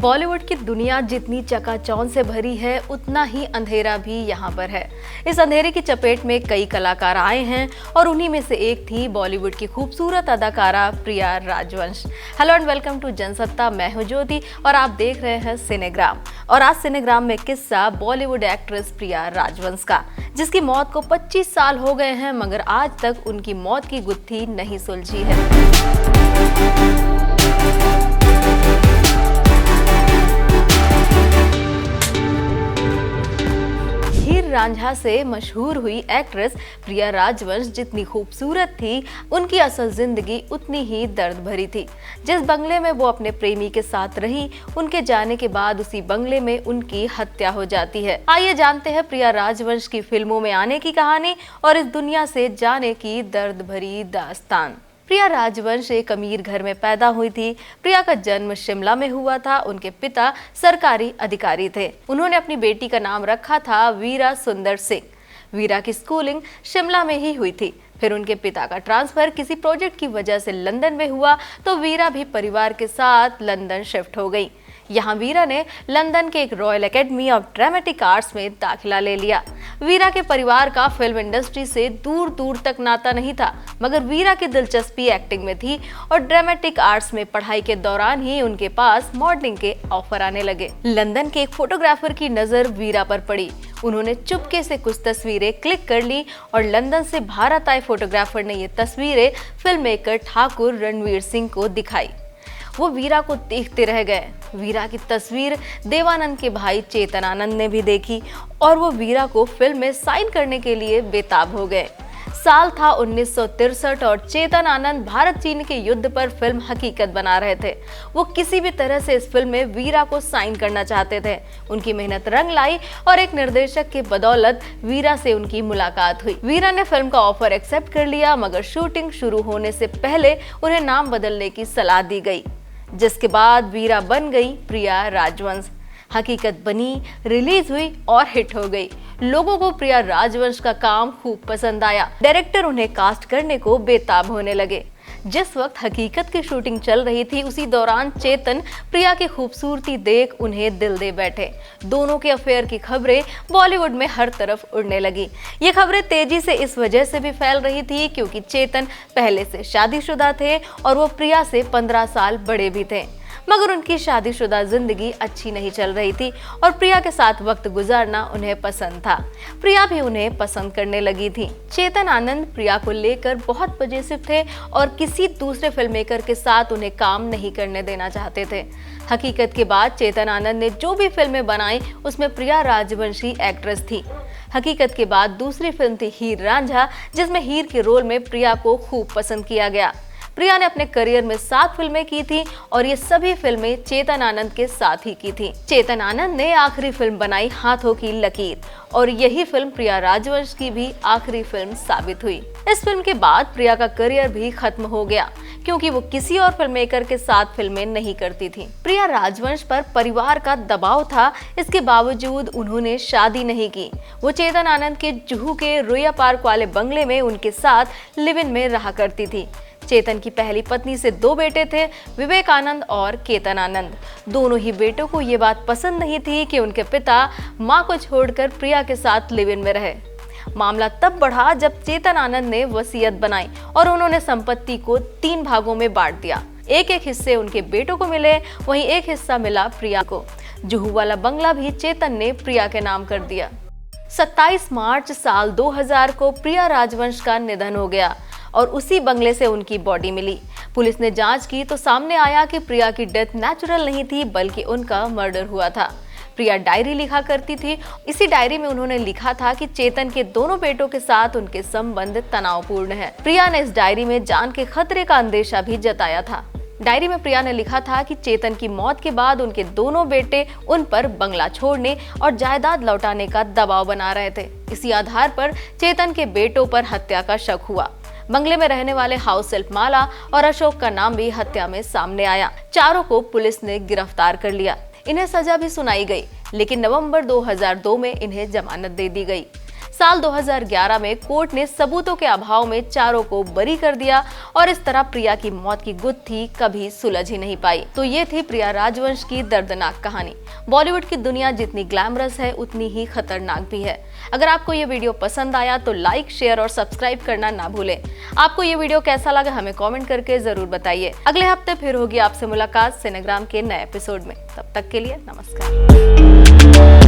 बॉलीवुड की दुनिया जितनी चकाचौंध से भरी है उतना ही अंधेरा भी यहाँ पर है। इस अंधेरे की चपेट में कई कलाकार आए हैं और उन्हीं में से एक थी बॉलीवुड की खूबसूरत अदाकारा Priya Rajvansh. Hello and welcome to Jansatta. मैं हूं ज्योति और आप देख रहे हैं सिनेग्राम। और आज सिनेग्राम में किस्सा बॉलीवुड एक्ट्रेस प्रिया राजवंश का, जिसकी मौत को 25 साल हो गए हैं मगर आज तक उनकी मौत की गुत्थी नहीं सुलझी है। हीर रांझा से मशहूर हुई एक्ट्रेस प्रिया राजवंश जितनी खूबसूरत थी, उनकी असल जिंदगी उतनी ही दर्द भरी थी। जिस बंगले में वो अपने प्रेमी के साथ रही, उनके जाने के बाद उसी बंगले में उनकी हत्या हो जाती है। आइए जानते हैं प्रिया राजवंश की फिल्मों में आने की कहानी और इस दुनिया से जाने की दर्द भरी दास्तान। प्रिया राजवंश एक अमीर घर में पैदा हुई थी। प्रिया का जन्म शिमला में हुआ था। उनके पिता सरकारी अधिकारी थे। उन्होंने अपनी बेटी का नाम रखा था वीरा सुंदर सिंह। वीरा की स्कूलिंग शिमला में ही हुई थी। फिर उनके पिता का ट्रांसफर किसी प्रोजेक्ट की वजह से लंदन में हुआ तो वीरा भी परिवार के साथ लंदन शिफ्ट हो गई। यहाँ वीरा ने लंदन के एक royal academy of dramatic arts में दाखिला ले लिया। वीरा के परिवार का फिल्म इंडस्ट्री से दूर दूर तक नाता नहीं था, मगर वीरा की दिलचस्पी एक्टिंग में थी और ड्रामेटिक आर्ट्स में पढ़ाई के दौरान ही उनके पास मॉडलिंग के ऑफर आने लगे। लंदन के एक फोटोग्राफर की नजर वीरा पर पड़ी। उन्होंने चुपके से कुछ तस्वीरें क्लिक कर ली और लंदन से भारत आए फोटोग्राफर ने ये तस्वीरें फिल्म मेकर ठाकुर रणवीर सिंह को दिखाई। वो वीरा को देखते रह गए। वीरा की तस्वीर देवानंद के भाई चेतन आनंद ने भी देखी और वो वीरा को फिल्म में साइन करने के लिए बेताब हो गए। साल था 1963 और चेतन आनंद भारत चीन के युद्ध पर फिल्म हकीकत बना रहे थे। वो किसी भी तरह से इस फिल्म में वीरा को साइन करना चाहते थे। उनकी मेहनत रंग लाई और एक निर्देशक के बदौलत वीरा से उनकी मुलाकात हुई। वीरा ने फिल्म का ऑफर एक्सेप्ट कर लिया, मगर शूटिंग शुरू होने से पहले उन्हें नाम बदलने की सलाह दी गई, जिसके बाद वीरा बन गई प्रिया राजवंश। हकीकत बनी, रिलीज हुई और हिट हो गई। लोगों को प्रिया राजवंश का काम खूब पसंद आया। डायरेक्टर उन्हें कास्ट करने को बेताब होने लगे। जिस वक्त हकीकत की शूटिंग चल रही थी उसी दौरान चेतन प्रिया की खूबसूरती देख उन्हें दिल दे बैठे। दोनों के अफेयर की खबरें बॉलीवुड में हर तरफ उड़ने लगी। ये खबरें तेजी से इस वजह से भी फैल रही थी क्योंकि चेतन पहले से शादीशुदा थे और वो प्रिया से 15 साल बड़े भी थे। मगर उनकी शादीशुदा जिंदगी अच्छी नहीं चल रही थी और प्रिया के साथ वक्त गुजारना उन्हें पसंद था। प्रिया भी उन्हें पसंद करने लगी थी। चेतन आनंद प्रिया को लेकर बहुत पजेसिव थे और किसी दूसरे फिल्म मेकर के साथ उन्हें काम नहीं करने देना चाहते थे। हकीकत के बाद चेतन आनंद ने जो भी फिल्में बनाई उसमें प्रिया राजवंशी एक्ट्रेस थी। हकीकत के बाद दूसरी फिल्म थी हीर रांझा, जिसमें हीर के रोल में प्रिया को खूब पसंद किया गया। प्रिया ने अपने करियर में 7 फिल्में की थी और ये सभी फिल्में चेतन आनंद के साथ ही की थी। चेतन आनंद ने आखिरी फिल्म बनाई हाथों की लकीर और यही फिल्म प्रिया राजवंश की भी आखिरी फिल्म साबित हुई। इस फिल्म के बाद प्रिया का करियर भी खत्म हो गया क्योंकि वो किसी और फिल्म मेकर के साथ फिल्में नहीं करती थी। प्रिया राजवंश पर परिवार का दबाव था, इसके बावजूद उन्होंने शादी नहीं की। वो चेतन आनंद के जुहू के रुइया पार्क वाले बंगले में उनके साथ लिव इन में रहा करती थी। चेतन की पहली पत्नी से 2 बेटे थे, विवेक आनंद और केतन आनंद। दोनों ही बेटों को ये बात पसंद नहीं थी कि उनके पिता मां को छोड़कर प्रिया के साथ लिव इन में रहे। मामला तब बढ़ा जब चेतन आनंद ने वसीयत बनाई और उन्होंने संपत्ति को 3 भागों में बांट दिया। एक हिस्से उनके बेटों को मिले, वहीं एक हिस्सा मिला प्रिया को। जुहू वाला बंगला भी चेतन ने प्रिया के नाम कर दिया। 27 मार्च साल 2000 को प्रिया राजवंश का निधन हो गया और उसी बंगले से उनकी बॉडी मिली। पुलिस ने जांच की तो सामने आया कि प्रिया की डेथ नेचुरल नहीं थी बल्कि उनका मर्डर हुआ था। प्रिया डायरी लिखा करती थी। इसी डायरी में उन्होंने लिखा था कि चेतन के दोनों बेटों के साथ उनके संबंध तनावपूर्ण है। प्रिया ने इस डायरी में जान के खतरे का अंदेशा भी जताया था। डायरी में प्रिया ने लिखा था कि चेतन की मौत के बाद उनके दोनों बेटे उन पर बंगला छोड़ने और जायदाद लौटाने का दबाव बना रहे थे। इसी आधार पर चेतन के बेटों पर हत्या का शक हुआ। बंगले में रहने वाले हाउस हेल्प माला और अशोक का नाम भी हत्या में सामने आया। चारों को पुलिस ने गिरफ्तार कर लिया। इन्हें सजा भी सुनाई गई, लेकिन नवंबर 2002 में इन्हें जमानत दे दी गई। साल 2011 में कोर्ट ने सबूतों के अभाव में चारों को बरी कर दिया और इस तरह प्रिया की मौत की गुत्थी कभी सुलझ ही नहीं पाई। तो ये थी प्रिया राजवंश की दर्दनाक कहानी। बॉलीवुड की दुनिया जितनी ग्लैमरस है उतनी ही खतरनाक भी है। अगर आपको ये वीडियो पसंद आया तो लाइक, शेयर और सब्सक्राइब करना ना भूलें। आपको ये वीडियो कैसा लगा हमें कमेंट करके जरूर बताइए। अगले हफ्ते फिर होगी आपसे मुलाकात सिनेग्राम के नए एपिसोड में। तब तक के लिए नमस्कार।